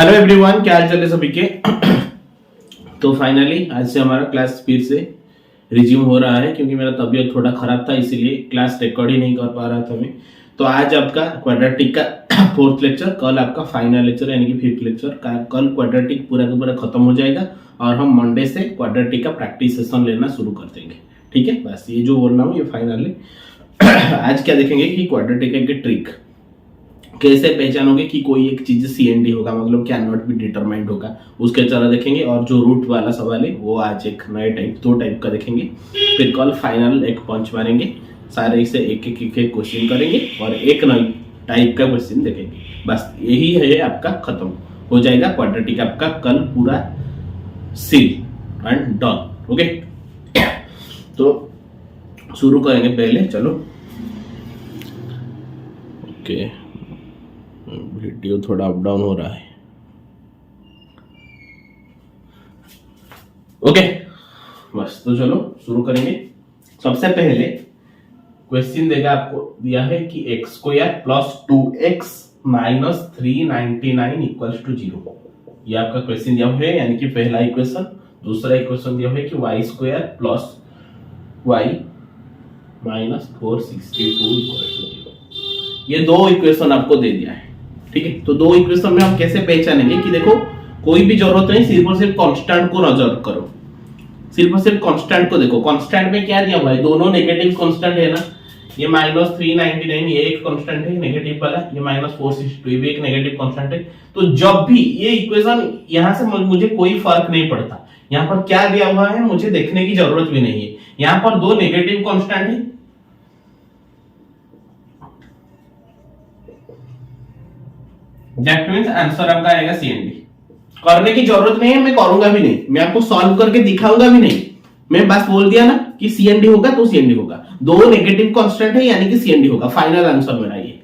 Hello everyone, क्या हाल चाल है सभी के। तो फाइनली आज से हमारा क्लास फिर से रिज्यूम हो रहा है, क्योंकि मेरा तबीयत थोड़ा खराब था, इसीलिए क्लास रिकॉर्ड ही नहीं कर पा रहा था मैं। तो आज आपका क्वाड्रेटिक का फोर्थ लेक्चर, कल आपका फाइनल लेक्चर यानी कि फिफ्थ लेक्चर का। कल क्वाड्रेटिक पूरा का पूरा खत्म हो जाएगा और हम मंडे से क्वाड्रेटिक का प्रैक्टिस सेशन लेना शुरू कर देंगे। ठीक है, बस ये जो बोल रहा हूँ ये फाइनल है। आज क्या देखेंगे कि क्वाड्रेटिक की ट्रिक कैसे पहचानोगे कि कोई एक चीज सीएनडी होगा, मतलब कैन नॉट बी डिटरमाइंड होगा, उसके तरह देखेंगे। और जो रूट वाला सवाल है वो आज एक नए दो टाइप का देखेंगे। फिर कल फाइनल एक पंच मारेंगे, सारे से एक क्वेश्चन करेंगे और एक नई टाइप का क्वेश्चन देखेंगे। बस यही है, आपका खत्म हो जाएगा क्वाड्रेटिक आपका कल पूरा सील एंड डन। ओके, तो शुरू करेंगे पहले। चलो ओके, वीडियो थोड़ा अप डाउन हो रहा है। ओके बस, तो चलो शुरू करेंगे। सबसे पहले क्वेश्चन देगा, आपको दिया है कि x square plus 2x minus 399 equals to 0। ये आपका क्वेश्चन दिया है, यानी कि पहला इक्वेशन। दूसरा इक्वेशन दिया है कि y square plus y minus 462 equals to 0। ये दो इक्वेशन आपको दे दिया है। ठीक है, तो दो इक्वेशन में हम कैसे पहचानेंगे कि देखो कोई भी जरूरत नहीं, सिर्फ और सिर्फ कांस्टेंट को नजर करो, सिर्फ और सिर्फ कांस्टेंट को देखो। कांस्टेंट में क्या दिया हुआ है, दोनों नेगेटिव कांस्टेंट है ना। ये माइनस 399 ये एक कांस्टेंट है नेगेटिव वाला, ये माइनस 462 ये भी एक नेगेटिव कांस्टेंट है। तो जब भी ये इक्वेशन, यहां से मुझे कोई फर्क नहीं पड़ता यहाँ पर क्या दिया हुआ है, मुझे देखने की जरूरत भी नहीं है। यहाँ पर दो नेगेटिव कांस्टेंट है, दैट मींस आंसर आपका आएगा सीएनडी। करने की जरूरत नहीं है, मैं करूंगा भी नहीं, मैं आपको सॉल्व करके दिखाऊंगा भी नहीं। मैं बस बोल दिया ना कि सीएनडी होगा तो सीएनडी होगा। दो नेगेटिव कांस्टेंट है यानी कि सीएनडी होगा, फाइनल आंसर मेरा ये।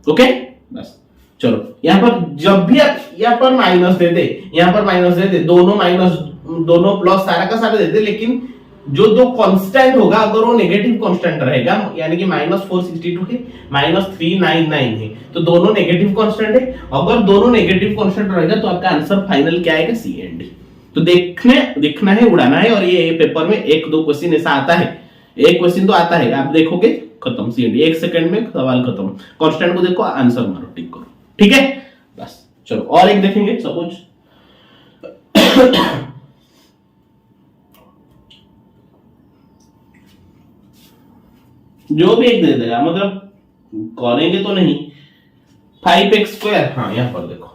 ओके बस चलो, यहां पर जब भी आप यहां पर माइनस दे दे, यहां पर माइनस दे दे, दोनों माइनस दोनों प्लस सारा का सारा दे दे, लेकिन जो दो कांस्टेंट होगा अगर वो नेगेटिव कांस्टेंट रहेगा, यानी कि माइनस 462 है माइनस 399 है, तो दोनों नेगेटिव कांस्टेंट है। अगर दोनों नेगेटिव कांस्टेंट रहेगा तो आपका आंसर फाइनल क्या आएगा, सी एंड डी। तो देखना है, उड़ाना है। और ये पेपर में एक दो क्वेश्चन ऐसा आता है, एक क्वेश्चन तो आता है, आप देखोगे खत्म, सी एंड डी, एक सेकंड में सवाल खत्म। कांस्टेंट को देखो, आंसर मारो, टिक करो। ठीक है बस चलो, और एक देखेंगे। सपोज जो भी एक दे देगा, मतलब करेंगे तो नहीं। 5x स्क्वायर, हाँ यहां पर देखो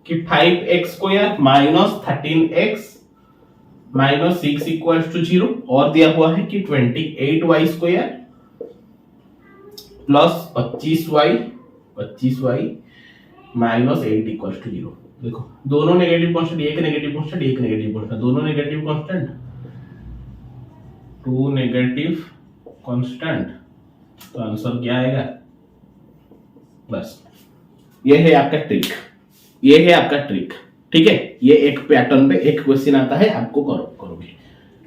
कि 5x square minus 13x minus 6 equals to 0, और दिया हुआ है कि 28y square plus 25y minus 8 equals to 0। देखो दोनों नेगेटिव कांस्टेंट, एक नेगेटिव कांस्टेंट एक नेगेटिव कांस्टेंट, दोनों negative constant, two negative constant, तो आंसर क्या आएगा। बस ये है आपका ट्रिक, ये है आपका ट्रिक। ठीक है, ये एक पैटर्न पे एक क्वेश्चन आता है, आपको करोगे।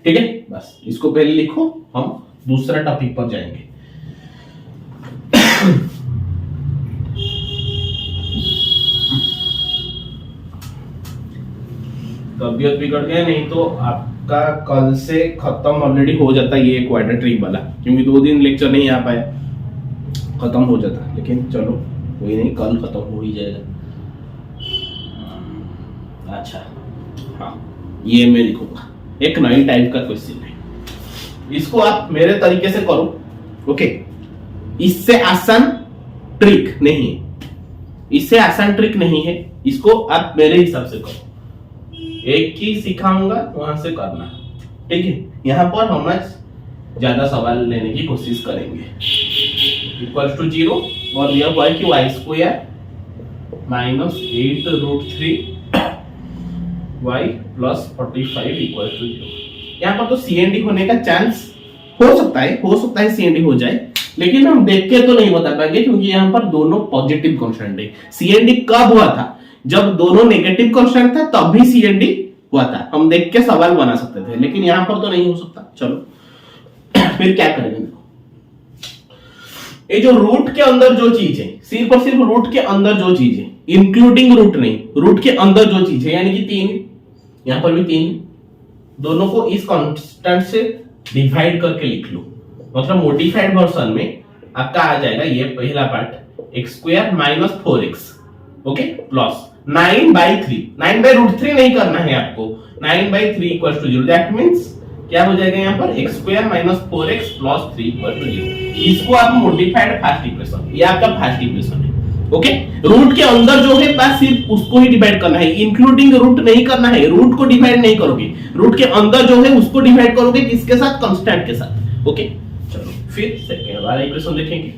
ठीक है बस, इसको पहले लिखो, हम दूसरा टॉपिक पर जाएंगे। तबीयत बिगड़ गया, नहीं तो आपका कल से खत्म ऑलरेडी हो जाता ये क्वाड्रेटिक वाला, क्योंकि 2 दिन लेक्चर नहीं आ पाया, खत्म हो जाता। लेकिन चलो कोई नहीं, कल खत्म हो ही जाएगा। अच्छा हाँ, ये मैं लिखूंगा, एक नई टाइप का क्वेश्चन है, इसको आप मेरे तरीके से करो। ओके, इससे आसान ट्रिक नहीं है, इससे आसान ट्रिक नहीं है, इसको आप मेरे हिसाब से करो। एक ही सिखाऊंगा, वहां से करना। ठीक है, यहां पर हम ज्यादा सवाल लेने की कोशिश करेंगे। इक्वल्स टू 0, और यह हुआ है कि y square minus 8 root 3 y plus 45 equals to 0। यहाँ पर तो सीएनडी होने का चांस हो सकता है सीएनडी हो जाए, लेकिन हम देख के तो नहीं बता पाएंगे, क्योंकि यहाँ पर दोनों पॉजिटिव कांस्टेंट है। सीएनडी कब हुआ था, जब दोनों नेगेटिव कांस्टेंट था, तब भी सीएनडी हुआ था, हम देख के सवाल बना सकते थे, लेकिन यहां पर तो नहीं हो सकता। चलो फिर क्या करेंगे, ये जो रूट के अंदर जो चीज है, सिर्फ और सिर्फ रूट के अंदर जो चीज है, इंक्लूडिंग रूट नहीं, रूट के अंदर जो चीज है, यानी कि 3, यहां पर भी 3, दोनों को इस कांस्टेंट से डिवाइड करके लिख लो। मतलब मॉडिफाइड वर्जन में आपका आ जाएगा ये पहला part x square minus 4x, okay, plus 9/3, 9/√3 नहीं करना है आपको, 9/3 इक्वल टू 0। दैट मींस क्या हो जाएगा यहाँ पर x square minus 4x plus 3 equal to 0। इसको आप मॉडिफाइड फर्स्ट इक्वेशन, ये आपका फर्स्ट इक्वेशन है, ओके। रूट के अंदर जो है बस सिर्फ उसको ही डिवाइड करना है, इंक्लूडिंग रूट नहीं करना है, रूट को डिवाइड नहीं करोगे, रूट के अंदर जो है उसको डिवाइड करोगे किसके साथ, कांस्टेंट के साथ, ओके। चलो फिर सेकंड वाला इक्वेशन देखेंगे।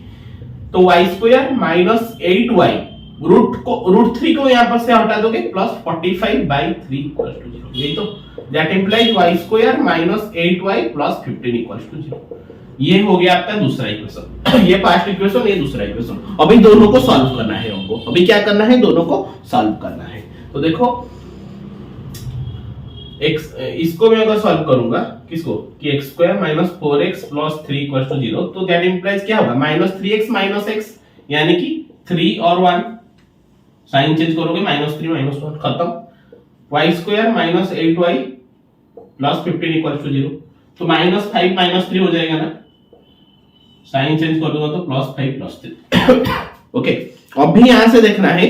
तो y square minus 8y, root 3 को यहां पर से हटा दोगे, प्लस 45/3 इक्वल टू 0। यही तो, that implies y square minus 8y plus 15 equal to 0। ये हो गया आपका दूसरा इक्वेशन। ये फर्स्ट इक्वेशन, ये दूसरा इक्वेशन। अभी दोनों को सॉल्व करना है हमको। अभी क्या करना है, दोनों को सॉल्व करना है। तो देखो x, इसको मैं अगर सॉल्व करूंगा, किसको, कि x square minus 4x plus 3 equal to 0, तो दैट इंप्लाइज क्या होगा, माइनस 3x माइनस x, यानी कि 3 और 1, साइन चेंज करोगे, माइनस 3 माइनस 1, खत्म। y square minus 8y plus 15 equal to 0, तो माइनस 5 माइनस 3 हो जाएगा ना, साइन चेंज कर दूंगा तो प्लस 5 प्लस 3। ओके, अब भी यहां से देखना है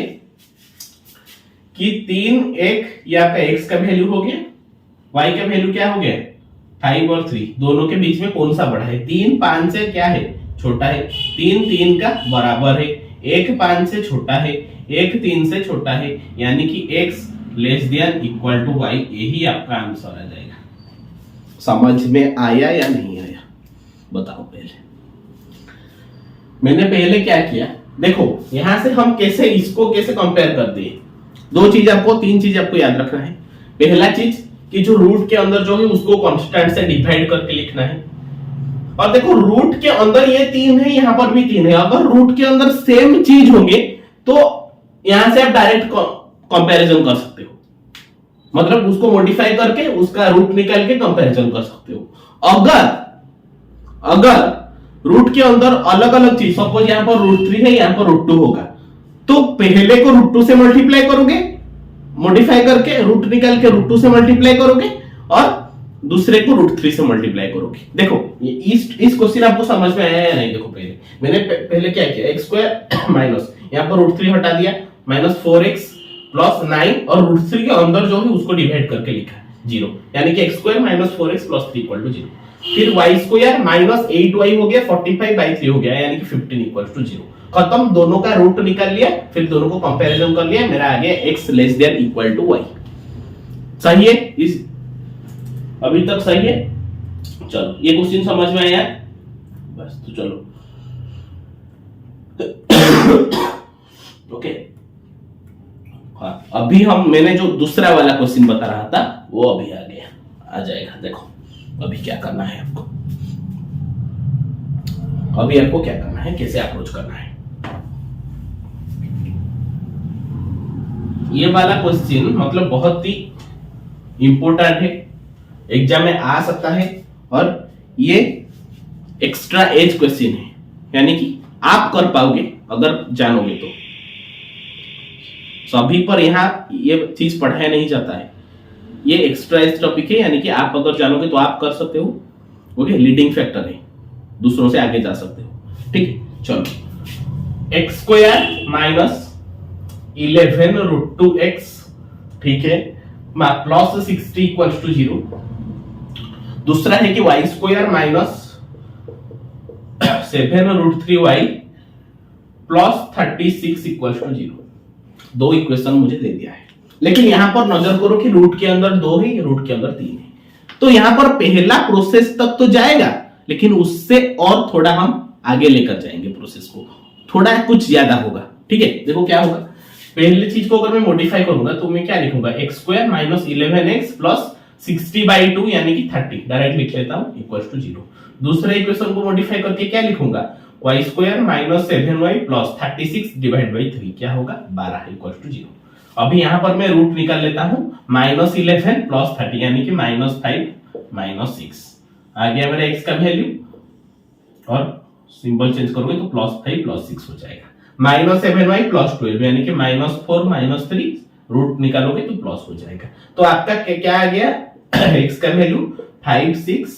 कि 3 1 ये आपका x का वैल्यू हो गया, y का वैल्यू क्या हो गया, 5 और 3, दोनों के बीच में कौन सा बड़ा है, 3 5 से क्या है, छोटा है, 3 3 का बराबर है, 1 5 से छोटा है, 1 3 से छोटा है, यानी कि x less than equal to y, यही आपका आंसर आ जाएगा। समझ में आया या नहीं आया, बताओ। पहले मैंने पहले क्या किया, देखो यहां से हम कैसे इसको कैसे कंपेयर करते हैं। दो चीज आपको, तीन चीज आपको याद रखना है। पहला चीज कि जो रूट के अंदर जो है उसको कांस्टेंट से डिवाइड करके लिखना है। और देखो रूट के अंदर ये 3 है, यहां पर भी 3 है। अगर रूट के अंदर सेम चीज होंगे तो यहां से आप डायरेक्ट कंपैरिजन कर सकते हो, मतलब उसको मॉडिफाई करके उसका रूट निकाल के कंपैरिजन कर सकते हो। अगर रूट के अंदर अलग अलग चीज, सपोज यहां पर √3 है, यहां पर √2 होगा, तो पहले को √2 से मल्टीप्लाई करोगे, मॉडिफाई करके रूट निकाल के √2 से मल्टीप्लाई करोगे, और दूसरे को √3 से मल्टीप्लाई करोगे। देखो इस क्वेश्चन आपको समझ में आया या नहीं। देखो मैंने पहले क्या किया, x स्क्वायर माइनस, यहां पर √3 हटा दिया, माइनस 4x प्लस 9, और √3 के अंदर जो है उसको डिवाइड करके लिखा 0, यानी कि x square minus 4x plus 3 equal to 0। फिर y स्क्वायर माइनस 8y हो गया, 45/3 हो गया, यानी कि 15 इक्वल टू 0। खत्म, दोनों का रूट निकाल लिया, फिर दोनों को कंपैरिजन कर लिया, मेरा आ गया x less than equal to y। सही है, इस अभी तक सही है। चलो ये क्वेश्चन समझ में आया बस, तो चलो ओके। हाँ, अभी मैंने जो दूसरा वाला क्वेश्चन बता रहा था वो अभी आ जाएगा। देखो अभी क्या करना है आपको, अभी आपको क्या करना है, कैसे अप्रोच करना है। ये वाला क्वेश्चन मतलब बहुत ही इंपॉर्टेंट है, एग्जाम में आ सकता है, और ये एक्स्ट्रा एज क्वेश्चन है, यानी कि आप कर पाओगे अगर जानोगे तो। सभी पर यहाँ ये चीज पढ़ाया नहीं जाता है, ये एक्स्ट्रा एज टॉपिक है, यानी कि आप अगर जानोगे तो आप कर सकते हो। ओके, लीडिंग फैक्टर है, दूसरों से आगे जा सकते हो। ठीक है, चलो x स्क्वायर माइनस 11√2x, ठीक है, प्लस 60 इक्वल टू 0। दूसरा है कि y square minus 7√3y plus 36 equal to 0। दो इक्वेशन मुझे दे दिया है, लेकिन यहां पर नजर करो कि रूट के अंदर 2 है, रूट के अंदर 3 है, तो यहां पर पहला प्रोसेस तक तो जाएगा, लेकिन उससे और थोड़ा हम आगे लेकर जाएंगे प्रोसेस को, थोड़ा कुछ ज्यादा होगा। ठीक है, देखो क्या होगा। पहली चीज को अगर मैं मॉडिफाई करूंगा तो मैं क्या लिखूंगा, x square minus 11x plus 60/2 यानी कि 30, डायरेक्ट लिख लेता हूं, इक्वल टू 0। दूसरे इक्वेशन को मॉडिफाई करके क्या लिखूंगा, y square minus 7y plus 36 divide by 3 क्या होगा, 12 इक्वल टू 0। अभी यहां पर मैं रूट निकाल लेता हूं, माइनस 11 प्लस 30 यानी कि माइनस 5 माइनस 6 आ गया मेरा x का वैल्यू, और सिंबल चेंज करोगे तो प्लस 5 प्लस 6 हो जाएगा। -7y प्लस 12 यानी कि -4 -3 रूट निकालोगे तो प्लस हो जाएगा। तो आपका क्या आ गया x का वैल्यू 5 6,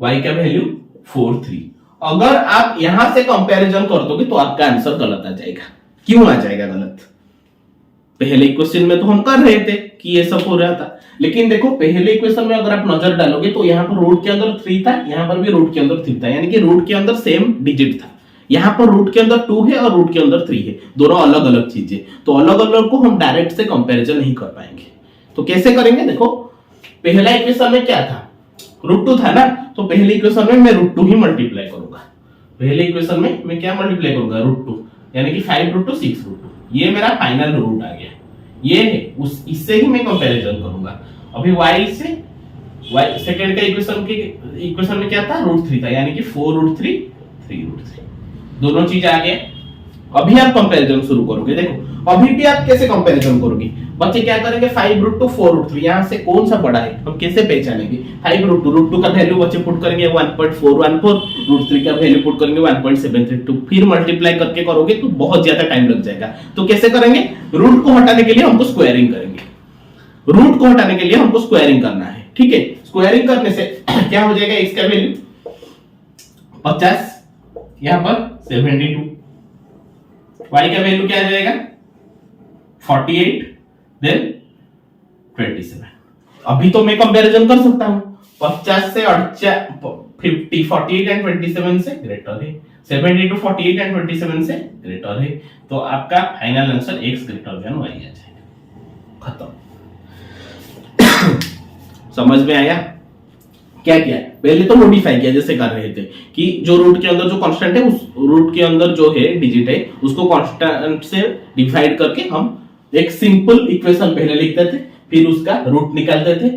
y का वैल्यू 4 3। अगर आप यहां से कंपैरिजन कर दोगे तो आपका आंसर गलत आ जाएगा। क्यों आ जाएगा गलत? पहले इक्वेशन में तो हम कर रहे थे कि ये सब हो रहा था, लेकिन देखो पहले इक्वेशन में अगर आप नजर डालोगे तो यहाँ पर रूट के अंदर 3 था, यहाँ पर भी रूट के अंदर 3 था, यानी कि रूट के अंदर सेम डिजिट था। यहाँ पर रूट के अंदर 2 है और रूट के अंदर 3 है, दोनों अलग अलग चीजें। तो अलग अलग को हम डायरेक्ट से कंपैरिजन नहीं कर पाएंगे। तो कैसे करेंगे? देखो पहला इक्वेशन में क्या था, √2 था ना, तो पहले इक्वेशन में मैं √2 ही मल्टीप्लाई करूंगा। पहले इक्वेशन में मैं क्या मल्टीप्लाई करूंगा? √2, यानी कि 5√2 6√2। ये मेरा फाइनल रूट आ गया, ये है उस इससे ही मैं कंपैरिजन करूंगा। अभी y से y सेकंड का इक्वेशन में क्या था? √3 था, यानी कि 4√3 3√3, दोनों चीज आ गए। अभी आप कंपैरिजन शुरू करोगे। देखो अभी भी आप कैसे कंपैरिजन करोगे? बच्चे क्या करेंगे? 5√2 4√3, यहां से कौन सा बड़ा है हम कैसे पहचानेंगे? 5√2 का वैल्यू बच्चे पुट करेंगे 1.414, √3 का वैल्यू पुट करेंगे 1.732, फिर मल्टीप्लाई करके करोगे तो बहुत ज्यादा टाइम लग जाएगा। तो कैसे करेंगे? रूट को हटाने के लिए हमको स्क्वायरिंग करेंगे। रूट को हटाने के लिए हमको स्क्वायरिंग करना है, ठीक है। स्क्वायरिंग करने से क्या हो जाएगा? x का वैल्यू 50, यहां पर 72, y का वैल्यू क्या आ जाएगा? 48 देन 27। अभी तो मैं कंपैरिजन कर सकता हूं, 50 से 50 48 एंड 27 से ग्रेटर है, 72 48 एंड 27 से ग्रेटर है। तो आपका final answer x greater than y आ जाएगा। खत्म। समझ में आया? क्या किया? पहले तो मॉडिफाई किया जैसे कर रहे थे कि जो रूट के अंदर जो कांस्टेंट है उस रूट के अंदर जो है डिजिट है उसको कांस्टेंट से डिवाइड करके हम एक सिंपल इक्वेशन पहले लिखते थे, फिर उसका रूट निकालते थे।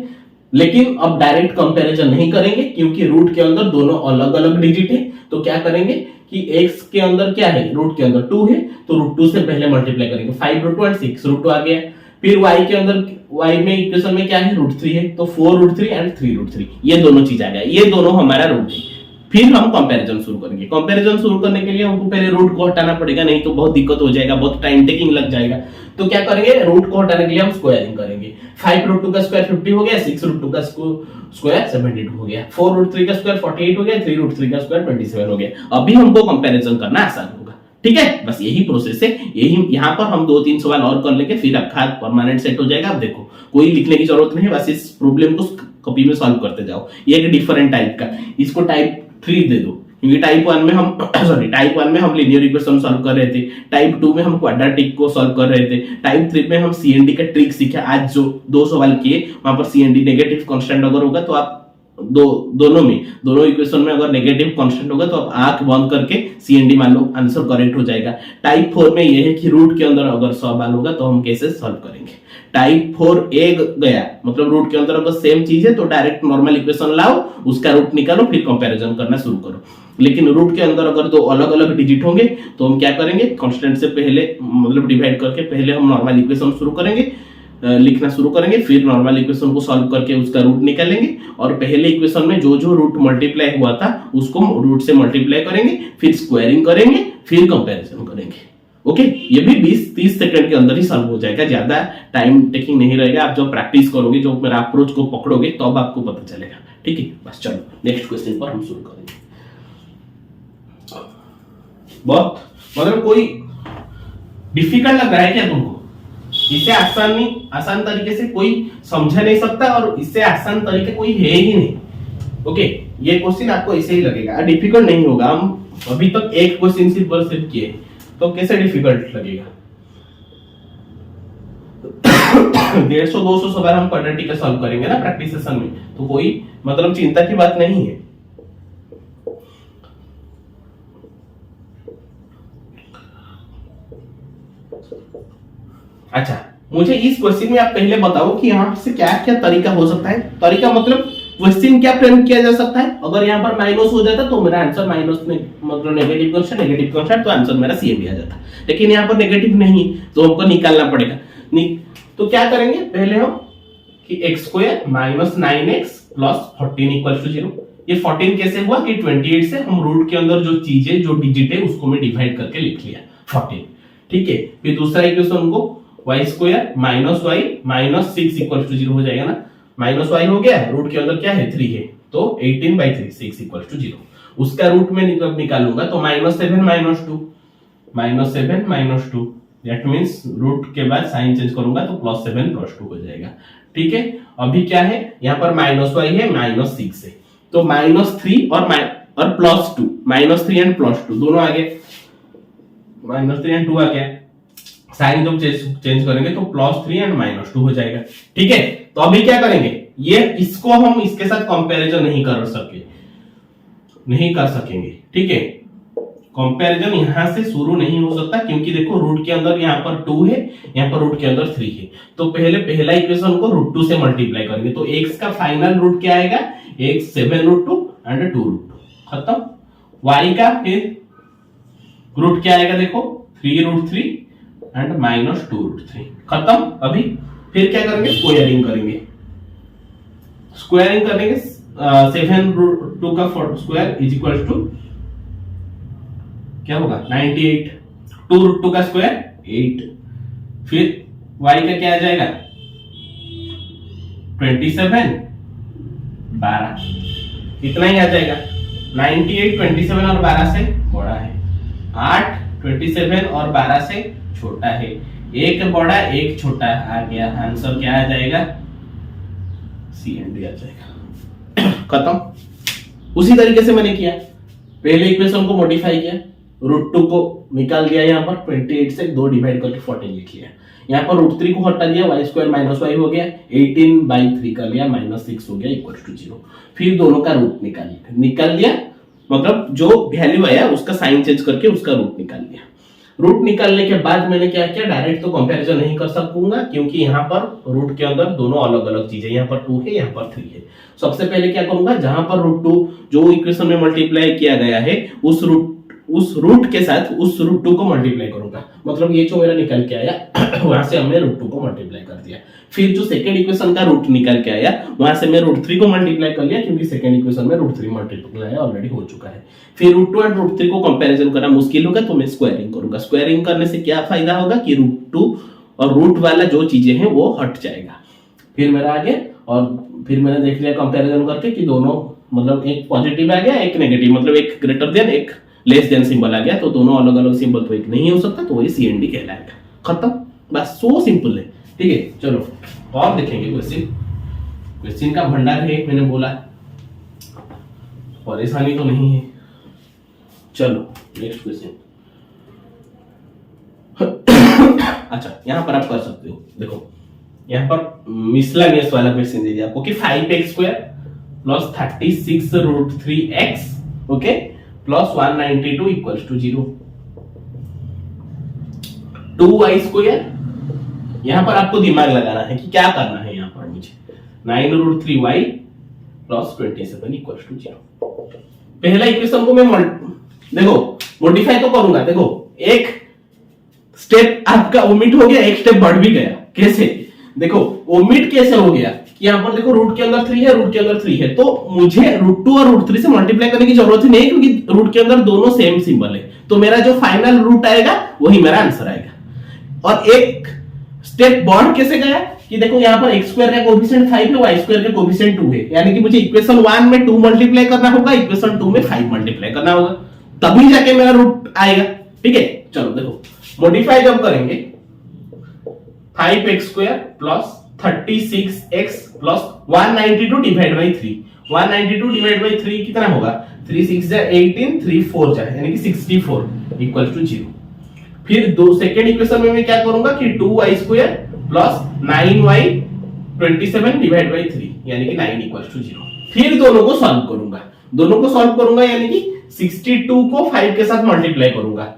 लेकिन अब डायरेक्ट कंपैरिजन नहीं करेंगे क्योंकि रूट के अंदर दोनों अलग अलग डिजिट है। तो क्या करेंगे कि x के अंदर क्या है? रूट के अंदर 2 है, तो √2 से पहले मल्टीप्लाई करेंगे। 5√2 एंड 6√2 आ गया। फिर y के अंदर y में इक्वेशन में क्या है? √3 है, तो 4√3 एंड 3√3, ये दोनों चीज आ गया। ये दोनों हमारा रूट है। फिर हम कंपैरिजन शुरू करेंगे। कंपैरिजन शुरू करने के लिए हमको पहले रूट को हटाना पड़ेगा, नहीं तो बहुत दिक्कत हो जाएगा, बहुत टाइम टेकिंग लग जाएगा। तो क्या करेंगे? रूट को हटाने के लिए हम स्क्वायरिंग करेंगे। 5√2 का स्क्वायर 50 हो गया, 6√2 का स्क्वायर 72 हो गया, 4√3 का स्क्वायर 48 हो गया, 3√3 का स्क्वायर 27 हो गया। अभी हमको कंपैरिजन करना आसान होगा, ठीक है। बस यही प्रोसेस है। यही यहाँ पर हम 2-3 सवाल और कर लेंगे, फिर आपका परमानेंट सेट हो जाएगा। आप देखो कोई लिखने की जरूरत नहीं है, बस इस प्रॉब्लम को कॉपी में सॉल्व करते जाओ। ये एक डिफरेंट टाइप का, इसको टाइप 3 दे दो, क्योंकि टाइप 1 में हम लीनियर इक्वेशन सॉल्व कर रहे थे, टाइप 2 में हम क्वाड्रेटिक को सॉल्व कर रहे थे, टाइप 3 में हम सीएनडी का ट्रिक सीखे। आज जो 2 सवाल किए वहां पर सीएनडी नेगेटिव कांस्टेंट अगर होगा तो आप दोनों इक्वेशन में अगर नेगेटिव कांस्टेंट होगा तो आप आंख बंद करके सीएनडी मान लो, आंसर करेक्ट हो जाएगा। टाइप 4 में यह है कि रूट के अंदर अगर सवाल होगा तो हम कैसे सॉल्व करेंगे। टाइप 4A गया, मतलब रूट के अंदर अगर सेम चीज है तो डायरेक्ट नॉर्मल इक्वेशन लाओ, उसका रूट निकालो, फिर कंपैरिजन करना शुरू करो। लेकिन रूट के अंदर अगर 2 अलग अलग डिजिट होंगे तो हम क्या करेंगे? कांस्टेंट से पहले मतलब डिवाइड करके पहले हम नॉर्मल इक्वेशन शुरू करेंगे, लिखना शुरू करेंगे, फिर नॉर्मल इक्वेशन को सॉल्व करके उसका रूट निकालेंगे, और पहले इक्वेशन में जो जो रूट मल्टीप्लाई हुआ था उसको रूट से मल्टीप्लाई करेंगे, फिर स्क्वायरिंग करेंगे, फिर कंपैरिजन करेंगे। ओके, ये भी 20-30 सेकंड के अंदर ही सॉल्व हो जाएगा, ज्यादा टाइम टेकिंग नहीं रहेगा। आप जब प्रैक्टिस करोगे, जो मेरा अप्रोच को पकड़ोगे, तो अब आपको पता चलेगा, ठीक है। बस चलो नेक्स्ट क्वेश्चन पर हम शुरू करेंगे। बहुत मतलब कोई डिफिकल्ट लग रहा है क्या तुमको? इससे आसान तरीके से कोई समझा नहीं सकता, और इससे आसान तरीके कोई है ही नहीं। ओके, ये क्वेश्चन आपको ऐसे ही लगेगा, डिफिकल्ट नहीं होगा। हम अभी तक एक क्वेश्चन सिर्फ किए, तो कैसे डिफिकल्ट लगेगा? 150-200 सवाल हम क्वाड्रेटिक का सॉल्व करेंगे ना प्रैक्टिस सेशन में, तो कोई मतलब चिंता की बात नहीं है। अच्छा, मुझे इस क्वेश्चन में आप पहले बताओ कि यहाँ से क्या क्या तरीका हो सकता है। तरीका मतलब क्वेश्चन क्या फ्रेम किया जा सकता है। अगर यहाँ पर माइनस हो जाता तो मेरा आंसर माइनस में, मतलब नेगेटिव कांस्टेंट, तो आंसर मेरा सीएम भी आ जाता। लेकिन यहाँ पर नेगेटिव नहीं, तो हमको निकालना पड़ेगा। तो क्या करेंगे? पहले हम कि x² - 9x + 14 = 0, ये 14 कैसे हुआ कि 28 से हम रूट के अंदर जो चीजें जो डिजिट है उसको मैं डिवाइड करके लिख लिया 14। ठीक है, फिर दूसरा इक्वेशन को y square minus y minus 6 equal to 0 हो जाएगा ना, माइनस वाई हो गया, रूट के अंदर क्या है 3 है, तो 18/3 6 इक्वल टू 0, उसका रूट में निकालूंगा तो -7 - 2 दैट मींस रूट के बाद साइन चेंज करूंगा तो +7 +2 हो जाएगा। ठीक है, अभी क्या है यहाँ पर -y है -6 है, तो -3 और +2, -3 एंड +2 दोनों आ गए, -3 एंड 2 आ गया, साइन जब चेंज करेंगे तो +3 एंड -2 हो जाएगा। ठीक है, तो अभी क्या करेंगे, ये इसको हम इसके साथ कंपैरिजन नहीं कर सकेंगे। ठीक है, कंपैरिजन यहां से शुरू नहीं हो सकता क्योंकि देखो रूट के अंदर यहाँ पर 2 है, यहाँ पर रूट के अंदर 3 है, तो पहला इक्वेशन को √2 से मल्टीप्लाई करेंगे तो x का फाइनल रूट क्या आएगा, x 7√2 एंड 2√2 खत्म। y का फिर रूट क्या आएगा देखो 3√3 एंड -2√3 खत्म। अभी फिर क्या करेंगे, स्क्वायरिंग करेंगे 7√2 का स्क्वायर इज इक्वल टू क्या होगा 98, 2√2 का स्क्वायर 8, फिर y का क्या आ जाएगा 27, 12, इतना ही आ जाएगा। 98 27 और 12 से बड़ा है, 8 27 और 12 से छोटा है, एक बड़ा एक छोटा आ गया, आंसर क्या आ जाएगा सी एंड डी आ जाएगा। खत्म। उसी तरीके से मैंने किया, पहले इक्वेशन को मॉडिफाई किया, √2 को निकाल दिया, यहाँ पर 28 से 2 डिवाइड करके 14 लिख लिया, यहाँ पर √3 को हटा दिया, y स्क्वायर -y हो गया, 18/3 कर लिया, -6 हो गया इक्वल टू 0, फिर दोनों का रूट निकाल दिया, मतलब जो वैल्यू आया उसका साइन चेंज करके उसका रूट निकाल लिया। रूट निकालने के बाद मैंने क्या किया, डायरेक्ट तो कंपैरिजन नहीं कर सकूंगा क्योंकि यहाँ पर रूट के अंदर दोनों अलग अलग चीजें, यहाँ पर 2 है, यहाँ पर 3 है। सबसे पहले क्या करूंगा, जहां पर √2 जो इक्वेशन में मल्टीप्लाई किया गया है उस रूट के साथ उस √2 को मल्टीप्लाई करूंगा, मतलब ये जो मेरा निकल के आया वहां से हमने √2 को मल्टीप्लाई कर दिया। फिर जो सेकंड इक्वेशन का रूट निकल के आया वहां से मैं √3 को मल्टीप्लाई कर लिया क्योंकि सेकंड इक्वेशन में √3 मल्टीप्लाई ऑलरेडी हो चुका है। फिर √2 एंड √3 को कंपैरिजन करना मुश्किल होगा तो मैं स्क्वायरिंग करूंगा। स्क्वायरिंग करने से क्या फायदा होगा कि √2 और रूट वाला जो चीजें हैं वो हट जाएगा। फिर मेरा आगे, और फिर मैंने देख लिया कंपैरिजन करके कि दोनों मतलब एक पॉजिटिव आ गया एक नेगेटिव, मतलब एक ग्रेटर देन एक लेस देन सिंबल आ गया, तो दोनों अलग अलग सिंबल तो एक नहीं हो सकता, तो वही CND कहलाएगा। खत्म, बस सो सिंपल है। ठीक है, चलो और देखेंगे क्वेश्चन का भंडार है, मैंने बोला परेशानी तो नहीं है। चलो नेक्स्ट क्वेश्चन। अच्छा, यहां पर आप कर सकते हो, देखो यहां पर मिसलेनियस वाला क्वेश्चन दे दिया आपको कि 5x² plus 36√3x okay plus 192 equals to 0, 2y²। यहां पर आपको दिमाग लगाना है कि क्या करना है, यहां पर मुझे 9√3y प्लस 27 इक्वल्स टू 0। पहला इक्वेशन को मैं देखो मॉडिफाई तो करूंगा, देखो एक स्टेप आपका ओमिट हो गया, एक स्टेप बढ़ भी गया। कैसे, देखो ओमिट कैसे हो गया कि यहां पर देखो रूट के अंदर 3 है, रूट के अंदर 3 है, तो मुझे √2 और √3 से मल्टीप्लाई करने की जरूरत ही नहीं क्योंकि रूट के अंदर दोनों सेम सिंबल है, तो मेरा जो फाइनल रूट आएगा वही मेरा आंसर आएगा। और एक स्टेप बढ़ कैसे गया कि देखो यहाँ पर x² का कोएफिशिएंट 5 है, y² का कोएफिशिएंट 2 है, यानी कि मुझे इक्वेशन 1 में 2 मल्टीप्लाई करना होगा, इक्वेशन 2 में 5 मल्टीप्लाई करना होगा, तभी जाके मेरा रूट आएगा। ठीक है, चलो देखो मॉडिफाई जब करेंगे 5x² plus 36x plus 192 divide by 3, 192 divide by 3 कितना होगा, 3 6 जा 18, 3 4 जा यानी कि 64 इक्वल टू 0। फिर दो सेकंड इक्वेशन में मैं क्या करूंगा कि 2y² plus 9y 27 divide by 3 यानी कि 9 इक्वल टू 0। फिर दोनों को सॉल्व करूंगा, यानी कि 62 को 5 के साथ मल्टीप्लाई करूंगा,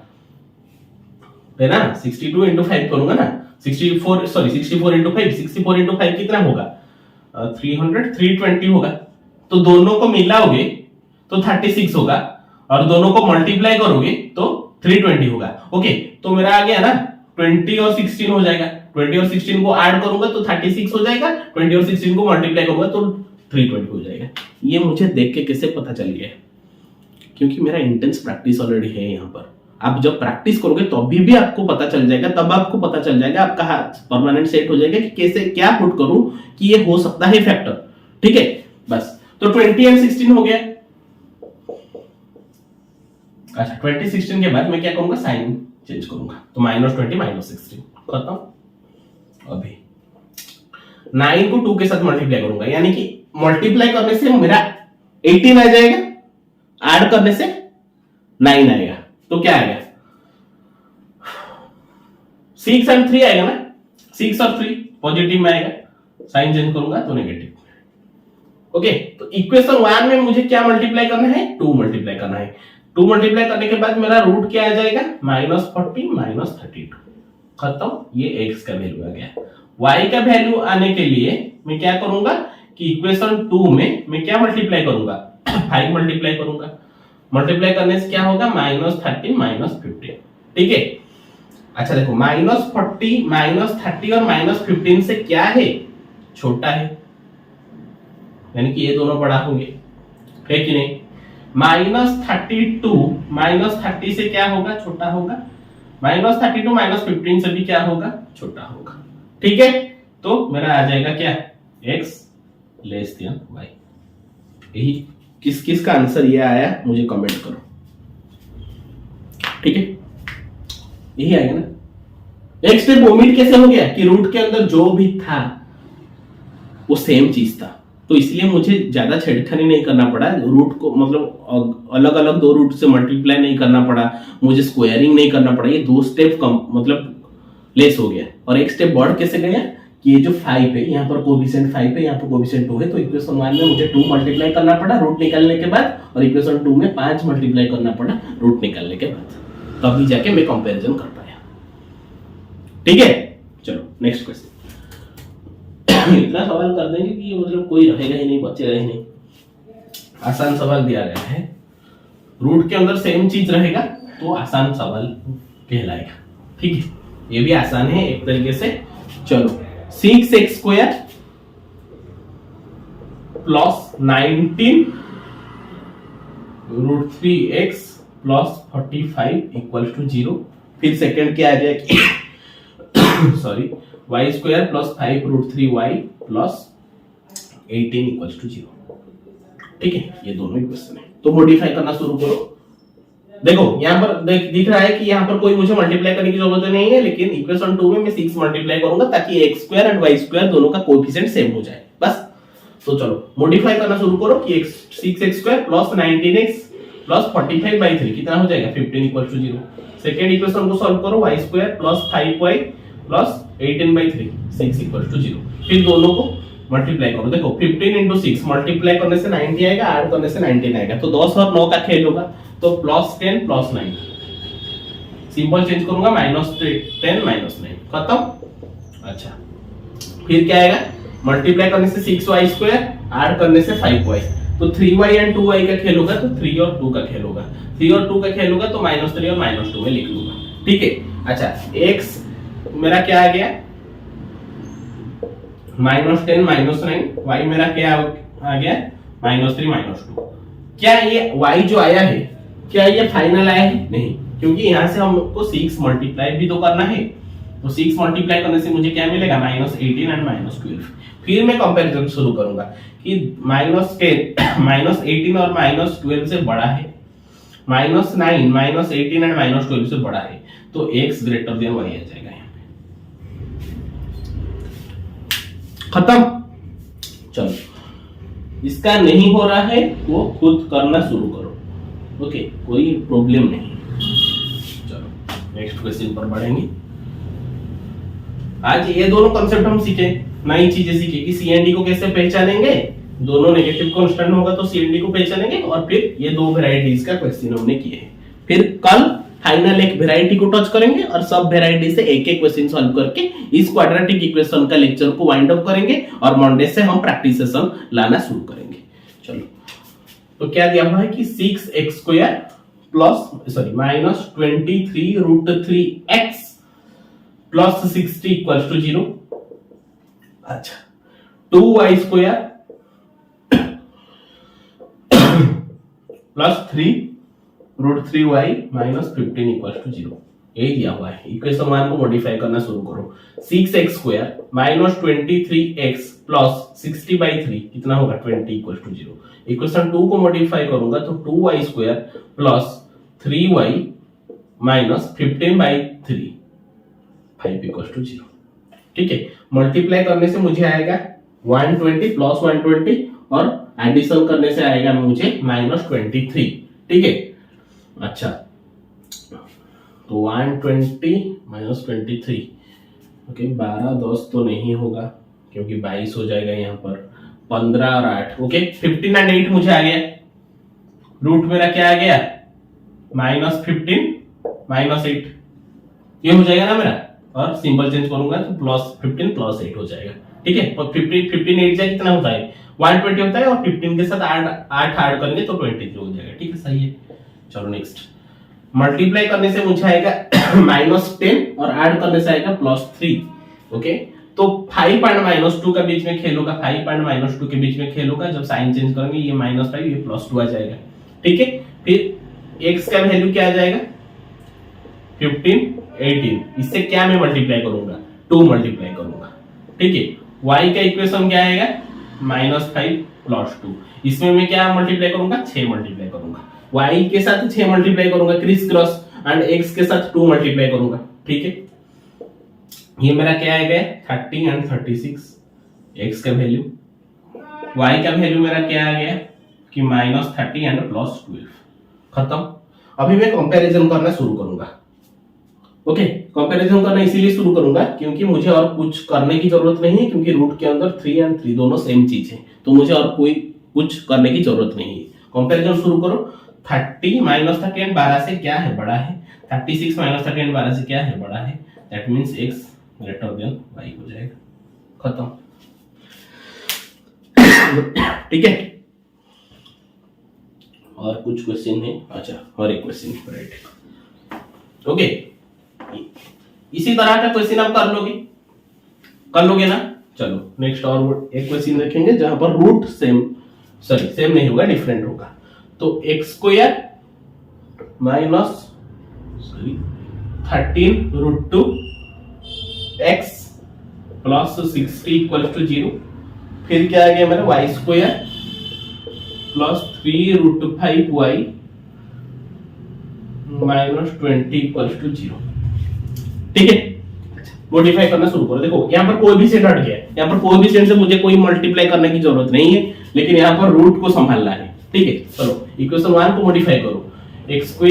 है ना, 62 इंटू 5 करूंगा ना, 64 इंटू 5 कितना होगा 320 होगा, तो दोनों को मिलाओगे तो 36 होगा और दोनों को मल्टीप्लाई करोगे तो 320 होगा। ओके, तो मेरा आ गया ना 20 और 16 हो जाएगा, 20 और 16 को ऐड करूंगा तो 36 हो जाएगा, 20 और 16 को मल्टीप्लाई करूंगा तो 320 हो जाएगा। ये मुझे देख के कैसे पता चल गया? क्योंकि मेरा इंटेंस प्रैक्टिस ऑलरेडी है यहाँ पर। आप जब प्रैक्टिस करोगे तो अभी भी आपको पता चल जाएगा, तब आपको पता चल जाएगा, आपका हाथ परमानेंट सेट हो जाएगा कि कैसे क्या पुट करूं कि ये हो सकता है फैक्टर। ठीक है, बस। तो 20 एंड 16 हो गया। अच्छा, 20 16 के बाद मैं क्या करूंगा? साइन चेंज करूंगा, तो -20 -16 खत्म। अभी 9 को 2 के साथ मल्टीप्लाई करूंगा, यानी कि मल्टीप्लाई करने से मेरा 18 आ जाएगा, ऐड करने से 9 आएगा, तो क्या आएगा? 6 एंड 3 आएगा ना, 6 और 3 पॉजिटिव में आएगा, साइन चेंज करूंगा तो नेगेटिव। ओके, तो इक्वेशन 1 में मुझे क्या मल्टीप्लाई करना है? 2 मल्टीप्लाई करना है। 2 मल्टीप्लाई करने के बाद मेरा रूट क्या आ जाएगा? -40 -32 खत्म। ये x का वैल्यू आ गया। y का वैल्यू आने के लिए मैं क्या करूंगा कि इक्वेशन 2 में मैं क्या मल्टीप्लाई करूंगा? 5 मल्टीप्लाई करूंगा। मल्टीप्लाई करने से क्या होगा? -30 -15। ठीक है। अच्छा देखो, -40 -30 और -15 से क्या है? छोटा है, यानी कि ये दोनों बड़ा होंगे, है कि नहीं? -32 -30 से क्या होगा? छोटा होगा। -32 -15 से भी क्या होगा? छोटा होगा। ठीक है, तो मेरा आ जाएगा क्या? x less then y। यही किस किस का आंसर ये आया मुझे कमेंट करो। ठीक है, यही आएगा ना। एक स्टेप ओमिट कैसे हो गया कि रूट के अंदर जो भी था वो सेम चीज था, तो इसलिए मुझे ज्यादा छेड़खानी नहीं करना पड़ा। रूट को मतलब अलग अलग 2 रूट से मल्टीप्लाई नहीं करना पड़ा, मुझे स्क्वायरिंग नहीं करना पड़ा। ये 2 स्टेप कम मतलब लेस हो गया। और एक स्टेप बढ़ कैसे गया कि ये जो 5 है, यहाँ पर कोएफिशिएंट 5 है, यहाँ पर कोएफिशिएंट 2 है, तो इक्वेशन 1 में मुझे 2 मल्टीप्लाई करना पड़ा रूट निकालने के बाद, और इक्वेशन 2 में 5 मल्टीप्लाई करना पड़ा रूट निकालने के बाद, तभी जाके मैं कंपैरिजन कर पाया। ठीक है, चलो नेक्स्ट क्वेश्चन। इतना सवाल कर देंगे कि मतलब कोई रहेगा ही नहीं, बचेगा ही नहीं। आसान सवाल दिया गया है, रूट के अंदर सेम चीज रहेगा तो आसान सवाल कहलाएगा। ठीक है, ये भी आसान है एक तरीके से। चलो, 6x square plus 19 √3x plus 45 equal to 0। फिर सेकंड क्या आ जाएगा? Sorry, y square plus 5 √3y plus 18 equal to 0। ठीक है, ये दोनों इक्वेशन है। तो मॉडिफाई करना शुरू करो। देखो यहाँ पर दिख रहा है कि यहाँ पर कोई मुझे मल्टीप्लाई करने की जरूरत नहीं है, लेकिन इक्वेशन 2 में मैं 6 मल्टीप्लाई करूंगा ताकि x square and y square दोनों का कोएफिशिएंट सेम हो जाए, बस। तो चलो मॉडिफाई करना शुरू करो कि 6x square plus 19x plus 45/3 कितना हो जाएगा? 15 इक्वल टू 0। सेकंड इक्वेशन को सॉल्व करो, y square plus 5y plus 18/3 6 equal to 0। फिर दोनों को मल्टीप्लाई करो। देखो 15 into 6 मल्टीप्लाई करने से 90 आएगा, ऐड करने से 19 आएगा, तो 10 और 9 का खेल होगा, तो +10 + 9। सिंबल चेंज करूंगा, -10 -9 खत्म। अच्छा, फिर क्या आएगा? मल्टीप्लाई करने से 6y स्क्वायर, ऐड करने से 5y, तो 3y एंड 2y का खेल होगा, तो 3 और 2 का खेल होगा। 3 और 2 का खेल होगा तो -3 और -2 में लिख लूंगा। ठीक है। अच्छा, x मेरा क्या आ गया? -10 -9, y मेरा क्या आ गया? -3 -2। क्या ये y जो आया है, क्या ये फाइनल आया है? नहीं, क्योंकि यहाँ से हमको 6 मल्टीप्लाई भी तो करना है, तो 6 मल्टीप्लाई करने से मुझे क्या मिलेगा? -18 एंड -12। फिर मैं कंपैरिजन शुरू करूंगा कि -10 -18 और -12 से बड़ा है, -9 -18 एंड -12 से बड़ा है, तो x ग्रेटर देन y आ जाएगा यहाँ पे। खत्म। चलो, इसका नहीं हो रहा है वो खुद करना शुरू करो। ओके, कोई प्रॉब्लम नहीं। चलो नेक्स्ट क्वेश्चन पर बढ़ेंगे। आज ये दोनों कॉन्सेप्ट हम सीखे, नई चीजें सीखे कि सीएनडी को कैसे पहचानेंगे। दोनों नेगेटिव कांस्टेंट होगा तो सीएनडी को पहचानेंगे, और फिर ये 2 वेराइटीज का क्वेश्चन हमने किए हैं। फिर कल फाइनल एक वेराइटी को टच करेंगे और सब वेराइटी से एक एक क्वेश्चन सॉल्व करके इस क्वाड्रेटिक इक्वेशन का लेक्चर को वाइंड अप करेंगे, और मंडे से हम प्रैक्टिस सेशन लाना शुरू करेंगे। चलो, तो क्या दिया हुआ है कि 6x square plus -23 √3x plus 60 equal to 0। अच्छा, 2y square +3√3y minus 15 equal to 0। ये दिया हुआ है। इक्वेशन 1 को मॉडिफाई करना शुरू करो। 6x² माइनस 23x प्लस 60/3 कितना होगा 20 इक्वल टू 0। इक्वेशन 2 को मॉडिफाई करूंगा तो 2y² plus 3y minus 15/3 5 equal to 0। ठीक है, मल्टीप्लाई करने से मुझे आएगा 120 प्लस 120 और एडिशन करने से आएगा मुझे -23। ठीक है, अच्छा तो 120 माइनस 23, ओके 12 10 तो नहीं होगा क्योंकि 22 हो जाएगा यहाँ पर, 15 और 8, ओके 15 और 8 मुझे आ गया। रूट मेरा क्या आ गया -15 -8, ये हो जाएगा ना मेरा, और सिंबल चेंज करूंगा तो +15 + 8 हो जाएगा। ठीक है, तो 15 8 जाए कितना होता है 120 होता है, और 15 के साथ 8 ऐड करेंगे तो 23 हो जाएगा। ठीक है, सही है। चलो नेक्स्ट, मल्टीप्लाई करने से मुझे आएगा -10 और ऐड करने से आएगा +3। ओके, तो 5 और -2 के बीच में खेलूंगा, 5 और -2 के बीच में खेलूंगा। जब साइन चेंज करेंगे ये -5 ये +2 आ जाएगा। ठीक है, फिर x का वैल्यू क्या आ जाएगा 15 18, इससे क्या मैं मल्टीप्लाई करूंगा 2 मल्टीप्लाई करूंगा। ठीक है, y का इक्वेशन क्या आएगा -5 + 2, इसमें मैं क्या मल्टीप्लाई करूंगा 6 मल्टीप्लाई करूंगा। y के साथ 6 मल्टीप्लाई करूंगा क्रिस क्रॉस, एंड x के साथ 2 मल्टीप्लाई करूंगा। ठीक है, ये मेरा क्या आ गया 30 एंड 36 x का वैल्यू, y का वैल्यू मेरा क्या आ गया कि -30 एंड +12। खत्म। अभी मैं कंपैरिजन करना शुरू करूंगा। ओके, कंपैरिजन करना इसीलिए शुरू करूंगा क्योंकि मुझे और कुछ करने की जरूरत नहीं है, क्योंकि रूट के अंदर 3 और 3 दोनों सेम चीज है, तो मुझे और कोई कुछ करने की जरूरत नहीं है। कंपैरिजन शुरू करो। 30 -30 एंड 12 से क्या है बड़ा है, 36 -30 एंड 12 से क्या है बड़ा है, that means x greater than y हो जाएगा। खत्म। ठीक है, और कुछ क्वेश्चन है? अच्छा, और एक क्वेश्चन, राइट। ओके, इसी तरह का क्वेश्चन आप कर लोगे ना। चलो नेक्स्ट और एक क्वेश्चन देखेंगे जहां पर रूट सेम नहीं होगा, डिफरेंट होगा। तो x² minus 13√2 x plus 60 equal to 0। फिर क्या आ गया मेरा y² plus 3√5y minus 20 equal to 0। ठीक है, मॉडिफाई करना शुरू करो। देखो यहाँ पर कोई भी सेट हट गया, यहाँ पर कोई भी सेट से मुझे कोई मल्टीप्लाई करने की जरूरत नहीं है, लेकिन यहाँ पर रूट को संभालना है। ठीक है, चलो इक्वेशन 1 को मॉडिफाई करो। x²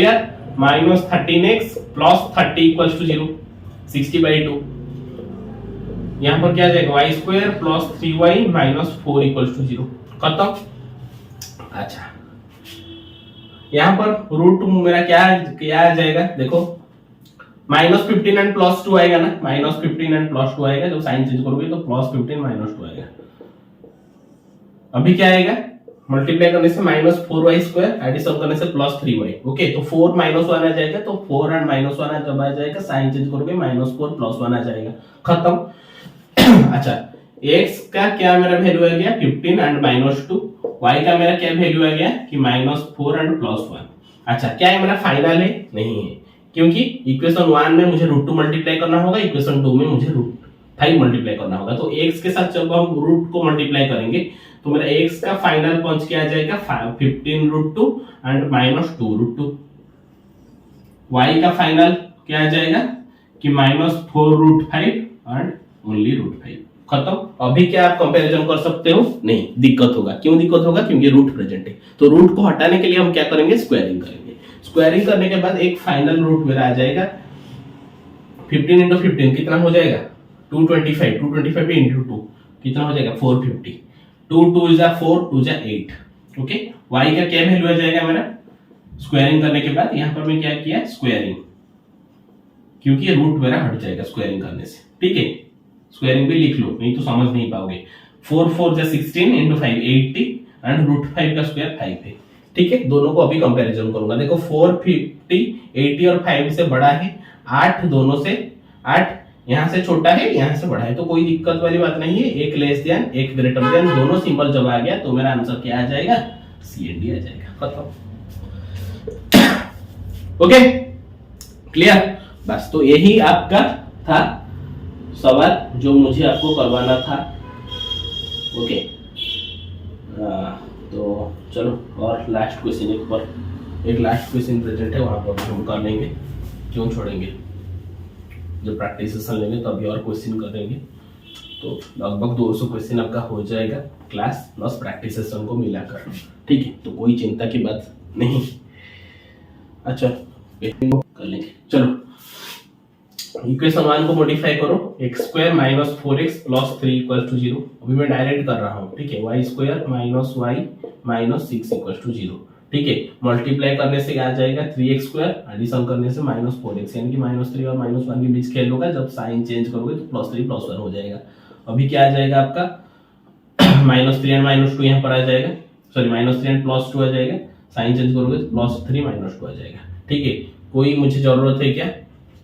minus 13x plus 30 equal to 0, 60/2। यहाँ पर क्या आ जाएगा y² plus 3y minus 4 equal to 0। खत्म। अच्छा, यहाँ पर रूट मेरा क्या आ जाएगा, देखो -15 एंड +2 आएगा ना, -15 एंड +2 आएगा। जब साइन चेंज करोगे तो +15 -2 आएगा। अभी क्या आएगा मल्टीप्लाई करने से -4y², एडिशन करने से +3y। ओके, तो 4 -1 आ जाएगा, तो 4 एंड -1 जब आ जाएगा साइन चेंज करोगे -4 +1 आ जाएगा। खत्म। अच्छा, x का क्या मेरा वैल्यू आ गया 15 एंड -2, y का मेरा क्या वैल्यू आ गया कि -4 एंड +1। अच्छा, क्या ये मेरा फाइनल है? नहीं है, क्योंकि इक्वेशन 1 में मुझे √2 मल्टीप्लाई करना होगा, इक्वेशन 2 में मुझे √5 मल्टीप्लाई करना होगा। तो x के साथ जब हम रूट को मल्टीप्लाई करेंगे तो मेरा x का फाइनल पहुंच क्या आ जाएगा 15√2 एंड -2√2। y का फाइनल क्या आ जाएगा कि -4√5 एंड ओनली √5। खत्म। अभी क्या आप कंपैरिजन कर सकते हो? नहीं, दिक्कत होगा। क्यों दिक्कत होगा? क्योंकि रूट प्रेजेंट है। तो रूट को हटाने के लिए हम क्या करेंगे? स्क्वायरिंग करेंगे। स्क्वायरिंग करने के बाद एक फाइनल रूट मेरा आ जाएगा 15 × 15 कितना हो जाएगा 225, 225 into 2 कितना हो जाएगा 450, 2 2 is 4, 2 is 8। ओके, y का क्या वैल्यू आ जाएगा मेरा स्क्वायरिंग करने के बाद? यहाँ पर मैं क्या किया स्क्वायरिंग, क्योंकि रूट मेरा हट जाएगा स्क्वायरिंग करने से। ठीक है, स्क्वायरिंग भी लिख लो, नहीं तो समझ नहीं पाओगे। 4 4 जा 16 into 5 80 एंड √5 का स्क्वायर 5 है। ठीक है, दोनों को अभी कंपैरिजन करूंगा। देखो 450 80 और 5 से बड़ा है, 8 दोनों से, 8 यहाँ से छोटा है, यहाँ से बड़ा है, तो कोई दिक्कत वाली बात नहीं है। एक लेस देन एक ग्रेटर देन, दोनों सिंबल जब आ गया तो मेरा आंसर क्या आ जाएगा? CND आ जाएगा। खत्म। Okay clear. बस तो यही आपका था सवाल जो मुझे आपको करवाना था। ओके तो चलो और लास्ट क्वेश्चन एक लास्ट क्वेश्चन प्रेजेंट है, वहां पर हम कर लेंगे, क्यों छोड़ेंगे, जब प्रैक्टिस सेशन लेंगे तभी और क्वेश्चन करेंगे। तो लगभग 200 क्वेश्चन आपका हो जाएगा क्लास प्लस प्रैक्टिस सेशन को मिलाकर, ठीक है। तो कोई चिंता की बात नहीं। अच्छा कर लेंगे, चलो इक्वेशन 1 को मॉडिफाई करो, x² - 4x + 3 = 0। अभी मैं डायरेक्ट कर रहा हूँ, ठीक है। y² - y - 6 = 0, ठीक है। मल्टीप्लाई करने से आ जाएगा 3x², एडिशन करने से -4x, यानी कि -3 और -1 के बीच खेल होगा। जब साइन चेंज करोगे तो +3 +1 हो जाएगा। अभी क्या आ जाएगा आपका -3 और -2 यहाँ पर आ जाएगा, सॉरी -3 और +2 आ जाएगा। साइन चेंज करोगे तो +3 -2 आ जाएगा, ठीक है। कोई मुझे जरूरत है क्या?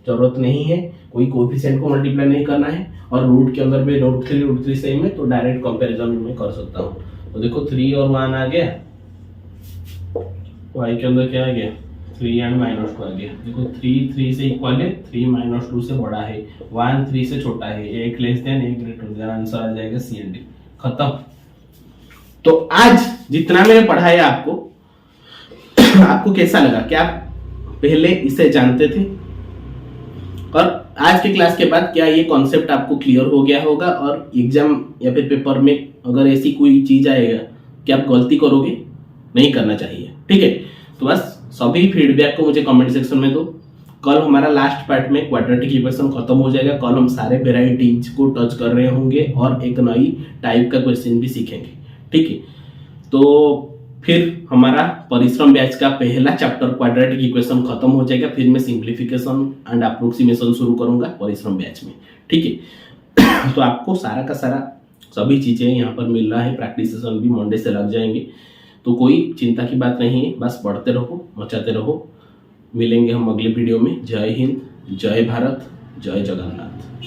जरूरत नहीं है। कोई कोएफिशिएंट को मल्टीप्लाई नहीं करना है, और रूट के अंदर में √3 सेम है, तो डायरेक्ट कंपैरिजन में कर सकता हूँ। तो देखो 3 और 1 आ गया, y के अंदर क्या आ गया 3 और -2 आ गया। देखो 3 3 से इक्वल है, 3 - 2 से बड़ा है, 1 3 से छोटा है, 1 less than 1 greater than, answer आ जाएगा सी एंड डी, खत्म। तो आज जितना मैंने पढ़ाया आपको कैसा लगा? क्या आप पहले इसे जानते थे? और आज के क्लास के बाद क्या ये कॉन्सेप्ट आपको क्लियर हो गया होगा? और एग्जाम या फिर पेपर में अगर ऐसी कोई चीज आएगा कि आप गलती करोगे, नहीं करना चाहिए, ठीक है। तो बस सभी फीडबैक को मुझे कमेंट सेक्शन में दो। कल हमारा लास्ट पार्ट में क्वाड्रेटिक इक्वेशन खत्म हो जाएगा। कल हम सारे वेराइटीज को टच कर रहे होंगे और एक नई टाइप का क्वेश्चन भी सीखेंगे, ठीक है। तो फिर हमारा परिश्रम बैच का पहला चैप्टर क्वाड्रेटिक इक्वेशन खत्म हो जाएगा। फिर मैं सिंप्लीफिकेशन एंड अप्रोक्सीमेशन शुरू करूंगा परिश्रम बैच में, ठीक है। तो आपको सारा का सारा सभी चीजें यहाँ पर मिल रहा है। प्रैक्टिस सेशन भी मंडे से लग जाएंगे, तो कोई चिंता की बात नहीं है। बस पढ़ते रहो, मचाते रहो। मिलेंगे हम अगले वीडियो में। जय हिंद, जय भारत, जय जगन्नाथ।